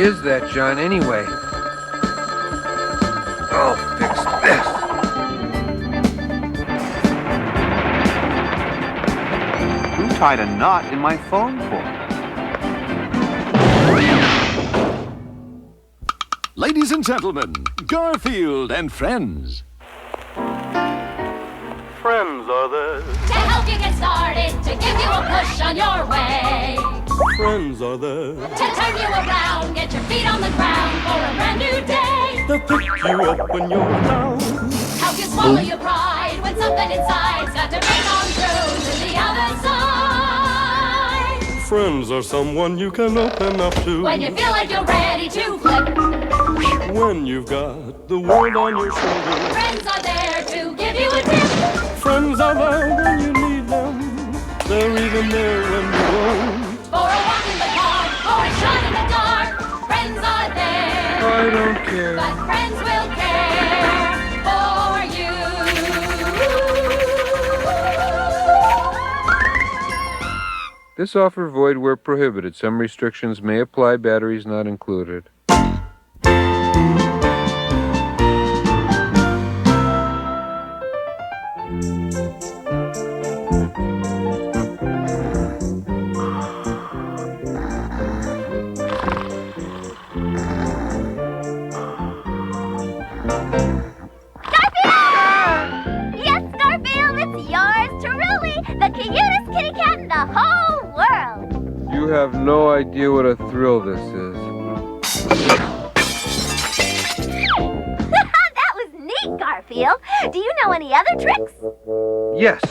is that, John, anyway? I'll fix this. Who tied a knot in my phone cord? Ladies and gentlemen, Garfield and friends. Friends are there to help you get started, to give you a push on your way. Friends are there To turn you around, get your feet on the ground for a brand new day. to pick you up when you're down. Help you swallow your pride when something inside's got to break on through to the other side. Friends are someone you can open up to When you feel like you're ready to flip, when you've got the world on your shoulders. friends are there to give you a tip. Friends are there when you need them. They're even there when you don't. For a walk in the park, or a shot in the dark, friends are there. I don't care. But friends will care for you. This offer void where prohibited. Some restrictions may apply. Batteries not included. Yes, Garfield, it's yours truly, the cutest kitty cat in the whole world. You have no idea what a thrill this is. That was neat, Garfield. Do you know any other tricks? Yes,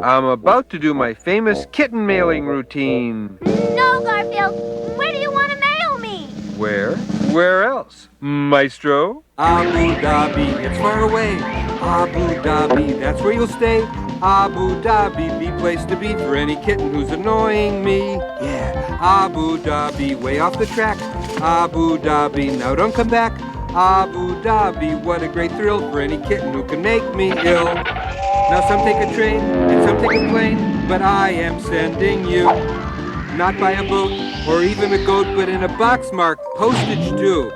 I'm about to do my famous kitten mailing routine. No, Garfield. Where do you want to mail me? Where? Where else? Maestro? Abu Dhabi, it's far away. Abu Dhabi, that's where you'll stay. Abu Dhabi, the place to be for any kitten who's annoying me. Yeah, Abu Dhabi, way off the track. Abu Dhabi, now don't come back. Abu Dhabi, what a great thrill for any kitten who can make me ill. Now some take a train and some take a plane, but I am sending you. Not by a boat or even a goat, but in a box marked postage too.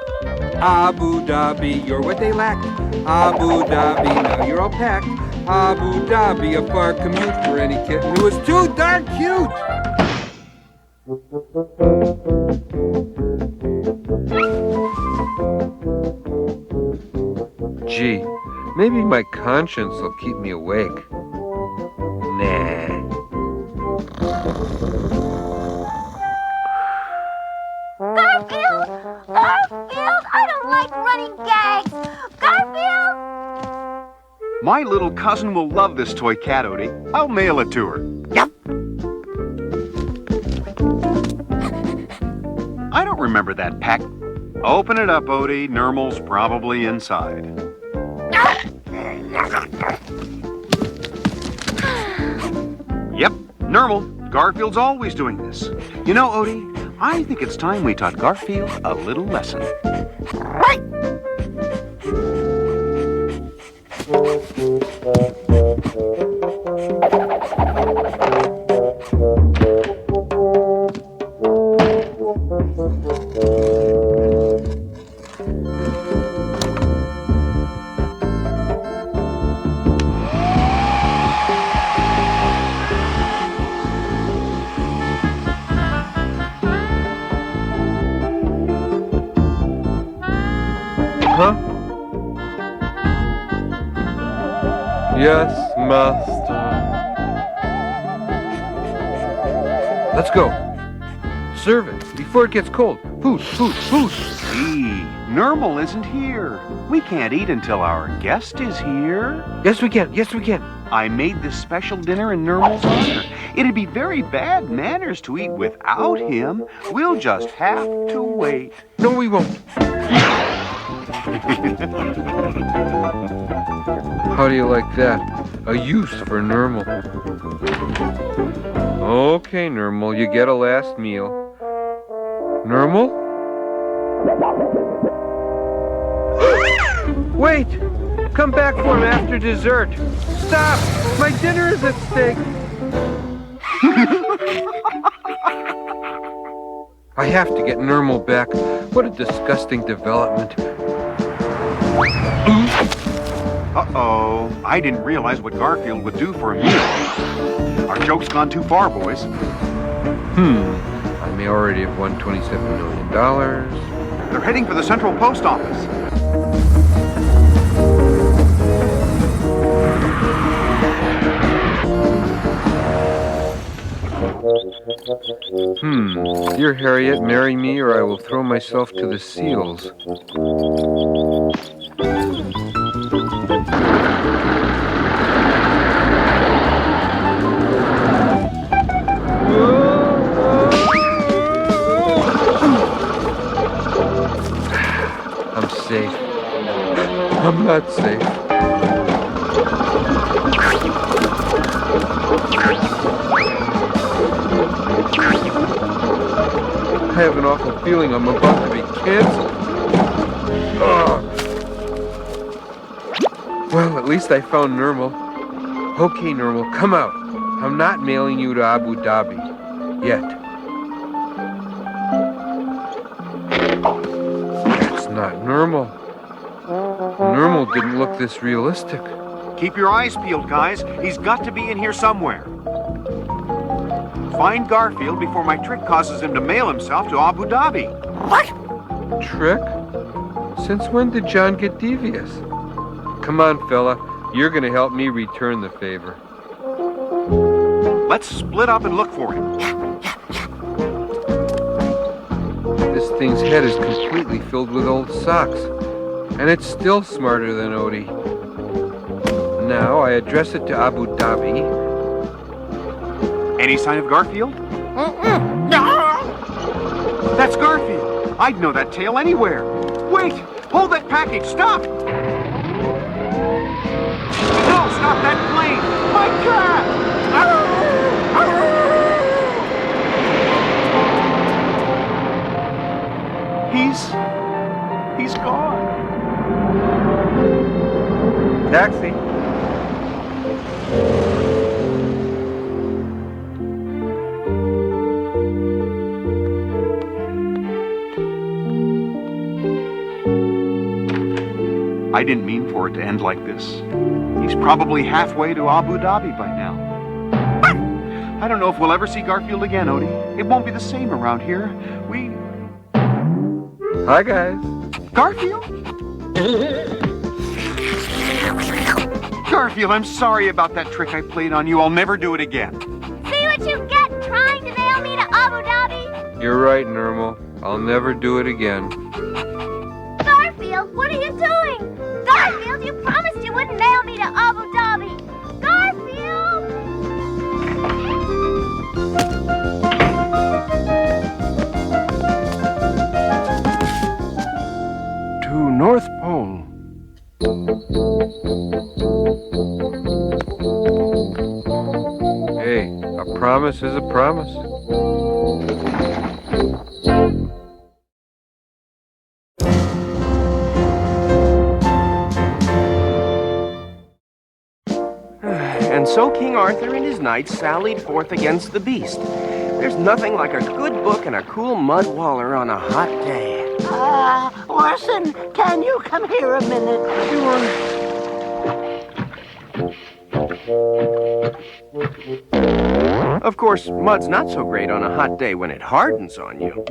Abu Dhabi, you're what they lack. Abu Dhabi, now you're all packed. Abu Dhabi, a far commute for any kitten who is too darn cute. Gee, maybe my conscience will keep me awake. Nah. Garfield! Garfield! I don't like running gags! Garfield! My little cousin will love this toy cat, Odie. I'll mail it to her. Yep. I don't remember that pack. Open it up, Odie. Nermal's probably inside. Yep, Nermal. Garfield's always doing this. You know, Odie, I think it's time we taught Garfield a little lesson. Right! Huh? Yes, master. Let's go. Serve it before it gets cold. Poosh, poosh, poosh. Gee, Nermal isn't here. We can't eat until our guest is here. Yes, we can. Yes, we can. I made this special dinner in Nermal's honor. It'd be very bad manners to eat without him. We'll just have to wait. No, we won't. How do you like that? A use for Nermal. Okay, Nermal, you get a last meal. Nermal? Wait! Come back for him after dessert. Stop! My dinner is at stake. I have to get Normal back. What a disgusting development. Uh-oh. I didn't realize what Garfield would do for a meal. Our joke's gone too far, boys. I may already have won $27 million. They're heading for the Central Post Office. Dear Harriet, marry me or I will throw myself to the seals. I'm safe. I'm not safe. I have an awful feeling I'm about to be canceled. Ugh. Well, at least I found Normal. Okay, Normal, come out. I'm not mailing you to Abu Dhabi. Yet. That's not Normal. Normal didn't look this realistic. Keep your eyes peeled, guys. He's got to be in here somewhere. Find Garfield before my trick causes him to mail himself to Abu Dhabi. What? Trick? Since when did John get devious? Come on, fella. You're gonna help me return the favor. Let's split up and look for him. This thing's head is completely filled with old socks. And it's still smarter than Odie. Now I address it to Abu Dhabi. Any sign of Garfield? That's Garfield. I'd know that tail anywhere. Wait! Hold that package! Stop! No! Stop that plane! My cat! He's gone. Taxi. I didn't mean for it to end like this. He's probably halfway to Abu Dhabi by now. I don't know if we'll ever see Garfield again, Odie. It won't be the same around here. Hi, guys. Garfield? Garfield, I'm sorry about that trick I played on you. I'll never do it again. See what you get trying to nail me to Abu Dhabi? You're right, Normal. I'll never do it again. Garfield, what are you doing? Garfield, you promised you wouldn't nail me to Abu Dhabi. Garfield! To North Pole. Hey, a promise is a promise. And so King Arthur and his knights sallied forth against the beast. There's nothing like a good book and a cool mud waller on a hot day. Orson, can you come here a minute? Sure. Of course, mud's not so great on a hot day when it hardens on you.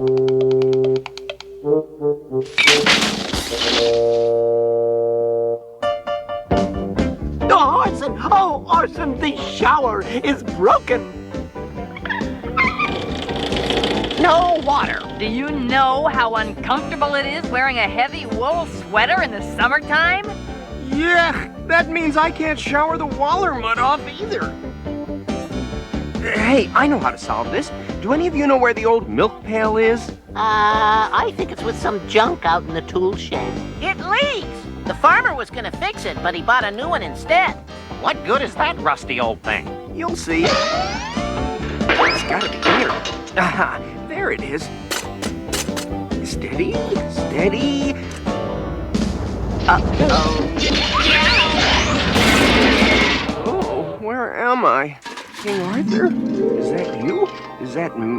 Oh, Orson, the shower is broken. No water. Do you know how uncomfortable it is wearing a heavy wool sweater in the summertime? Yeah, that means I can't shower the waller mud off either. Hey, I know how to solve this. Do any of you know where the old milk pail is? I think it's with some junk out in the tool shed. It leaks! The farmer was gonna fix it, but he bought a new one instead. What good is that rusty old thing? You'll see. It's gotta be here. Aha, there it is. Steady, steady. Oh, where am I? King Arthur? Is that you? Is that me?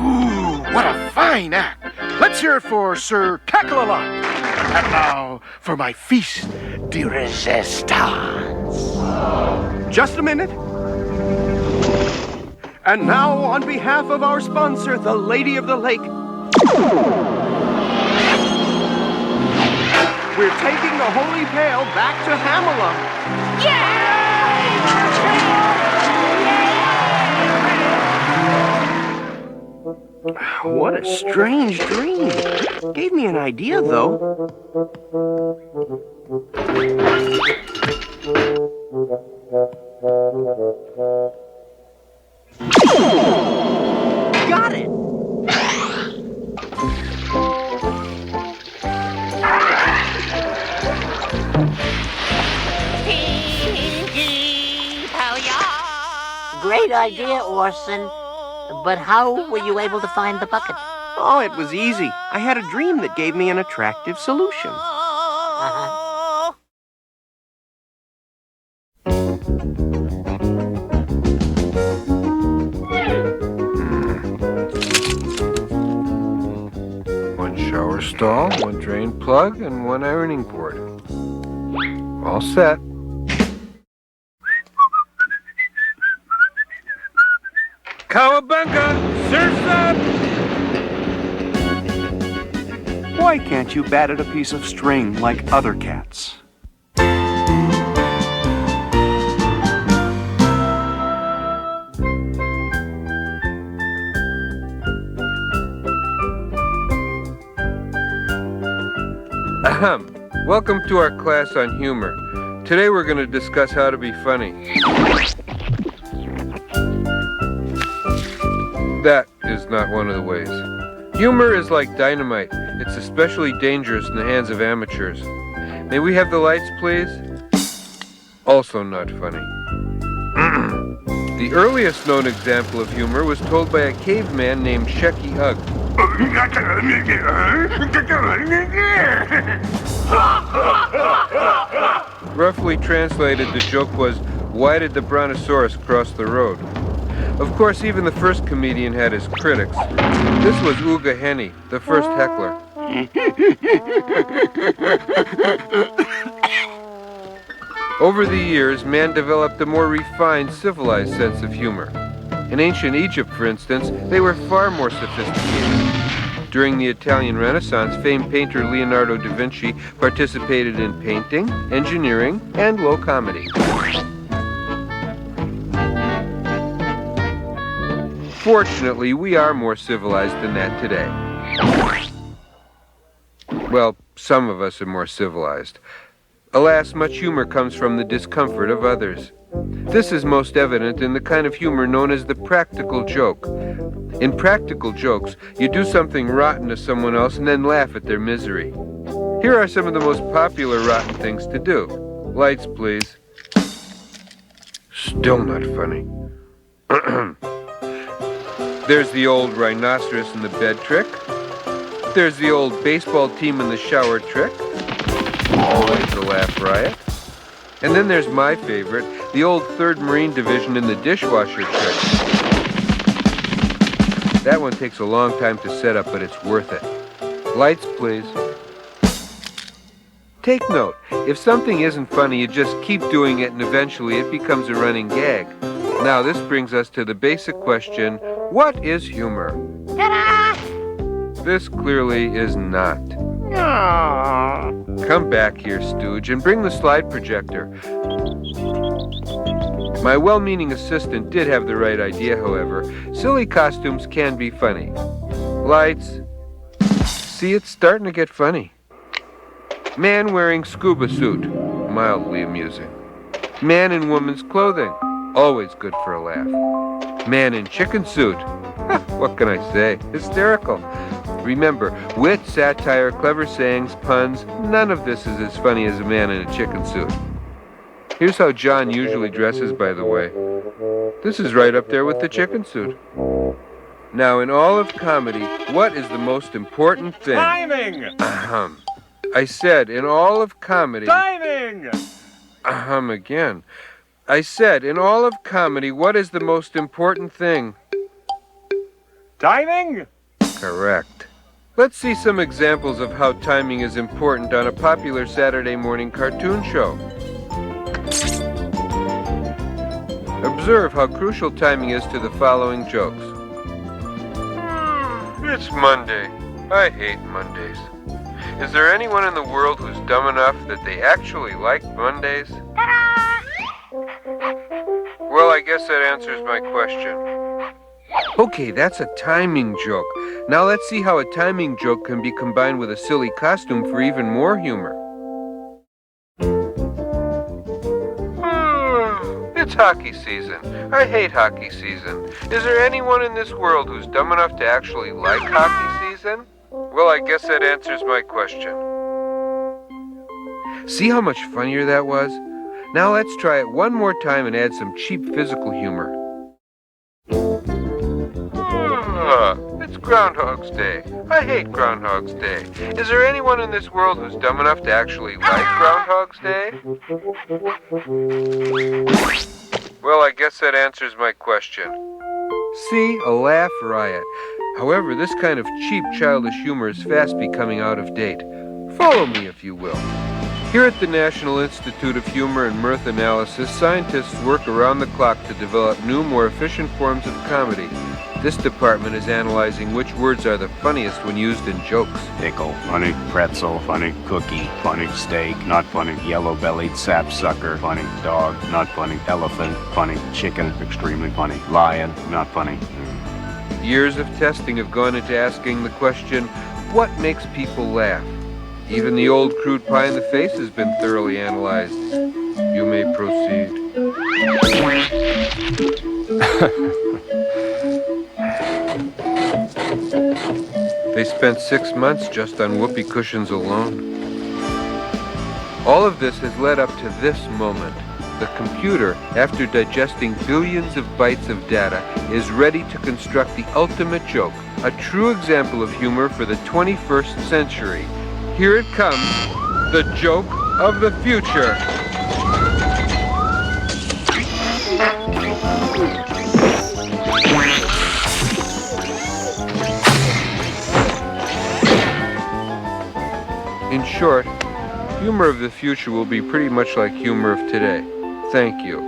Ooh, what a fine act. Let's hear it for Sir Cackle-a-Lot. And now for my feast de resistance. Just a minute. And now, on behalf of our sponsor, the Lady of the Lake, we're taking the Holy Pail back to Hamelot. What a strange dream. Gave me an idea, though. Got it! Great idea, Orson. But how were you able to find the bucket? Oh, it was easy. I had a dream that gave me an attractive solution. One shower stall, one drain plug, and one ironing board. All set. Cowabunga! Surf's up! Why can't you bat at a piece of string like other cats? Ahem. Welcome to our class on humor. Today we're going to discuss how to be funny. That is not one of the ways. Humor is like dynamite. It's especially dangerous in the hands of amateurs. May we have the lights, please? Also not funny. The earliest known example of humor was told by a caveman named Shecky Ugg. Roughly translated, the joke was, why did the brontosaurus cross the road? Of course, even the first comedian had his critics. This was Uga Henny, the first heckler. Over the years, man developed a more refined, civilized sense of humor. In ancient Egypt, for instance, they were far more sophisticated. During the Italian Renaissance, famed painter Leonardo da Vinci participated in painting, engineering, and low comedy. Fortunately, we are more civilized than that today. Well, some of us are more civilized. Alas, much humor comes from the discomfort of others. This is most evident in the kind of humor known as the practical joke. In practical jokes, you do something rotten to someone else and then laugh at their misery. Here are some of the most popular rotten things to do. Lights, please. Still not funny. There's the old rhinoceros in the bed trick. There's the old baseball team in the shower trick. Always a laugh riot. And then there's my favorite, the old 3rd Marine Division in the dishwasher trick. That one takes a long time to set up, but it's worth it. Lights, please. Take note, if something isn't funny, you just keep doing it and eventually it becomes a running gag. Now this brings us to the basic question, what is humor? Ta-da! This clearly is not. Come back here, Stooge, and bring the slide projector. My well-meaning assistant did have the right idea, however. Silly costumes can be funny. Lights. See, it's starting to get funny. Man wearing scuba suit. Mildly amusing. Man in woman's clothing. Always good for a laugh. Man in chicken suit. What can I say? Hysterical. Remember, wit, satire, clever sayings, puns, none of this is as funny as a man in a chicken suit. Here's how John usually dresses, by the way. This is right up there with the chicken suit. Now, in all of comedy, what is the most important thing? Timing! I said, in all of comedy... Timing! Again. I said, in all of comedy, what is the most important thing? Timing? Correct. Let's see some examples of how timing is important on a popular Saturday morning cartoon show. Observe how crucial timing is to the following jokes. It's Monday. I hate Mondays. Is there anyone in the world who's dumb enough that they actually like Mondays? Well, I guess that answers my question. Okay, that's a timing joke. Now let's see how a timing joke can be combined with a silly costume for even more humor. It's hockey season. I hate hockey season. Is there anyone in this world who's dumb enough to actually like hockey season? Well, I guess that answers my question. See how much funnier that was? Now let's try it one more time and add some cheap physical humor. It's Groundhog's Day. I hate Groundhog's Day. Is there anyone in this world who's dumb enough to actually like Groundhog's Day? Well, I guess that answers my question. See, a laugh riot. However, this kind of cheap childish humor is fast becoming out of date. Follow me, if you will. Here at the National Institute of Humor and Mirth Analysis, scientists work around the clock to develop new, more efficient forms of comedy. This department is analyzing which words are the funniest when used in jokes. Pickle, funny. Pretzel, funny. Cookie, funny. Steak, not funny. Yellow-bellied sapsucker, funny. Dog, not funny. Elephant, funny. Chicken, extremely funny. Lion, not funny. Years of testing have gone into asking the question, what makes people laugh? Even the old crude pie in the face has been thoroughly analyzed. You may proceed. They spent 6 months just on whoopee cushions alone. All of this has led up to this moment. The computer, after digesting billions of bytes of data, is ready to construct the ultimate joke, a true example of humor for the 21st century. Here it comes, the joke of the future. In short, humor of the future will be pretty much like humor of today. Thank you.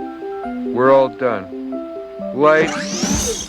We're all done. Lights.